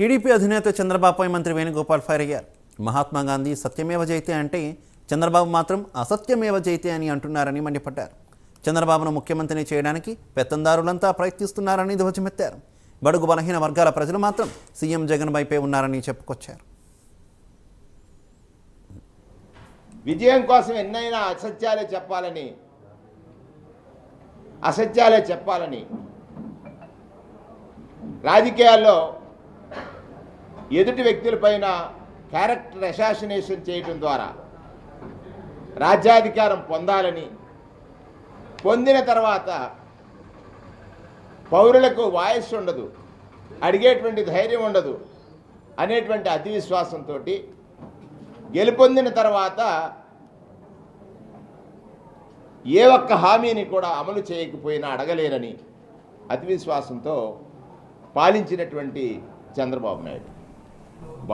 TDP అధినేత చంద్రబాబుపై మంత్రి వేణుగోపాల్ ఫైర్ అయ్యారు. మహాత్మా గాంధీ సత్యమేవ జయతే అంటే చంద్రబాబు మాత్రం అసత్యమేవ జయతే అని అంటున్నారని మండిపడ్డారు. చంద్రబాబును ముఖ్యమంత్రిని చేయడానికి పెత్తందారులంతా ప్రయత్నిస్తున్నారని ధ్వజమెత్తారు. బడుగు బలహీన వర్గాల ప్రజలు మాత్రం సీఎం జగన్ వైపే ఉన్నారని చెప్పుకొచ్చారు. విజయం కోసం ఎన్నైనా అసత్యాలే చెప్పాలని రాజకీయాల్లో ఎదుటి వ్యక్తులపైన క్యారెక్టర్ అసాసినేషన్ చేయడం ద్వారా రాజ్యాధికారం పొందాలని, పొందిన తర్వాత పౌరులకు వాయిస్ ఉండదు, అడిగేటువంటి ధైర్యం ఉండదు అనేటువంటి అతి విశ్వాసంతో గెలుపొందిన తర్వాత ఏ ఒక్క హామీని కూడా అమలు చేయకపోయినా అడగలేనని అతి విశ్వాసంతో పాలించినటువంటి చంద్రబాబు నాయుడు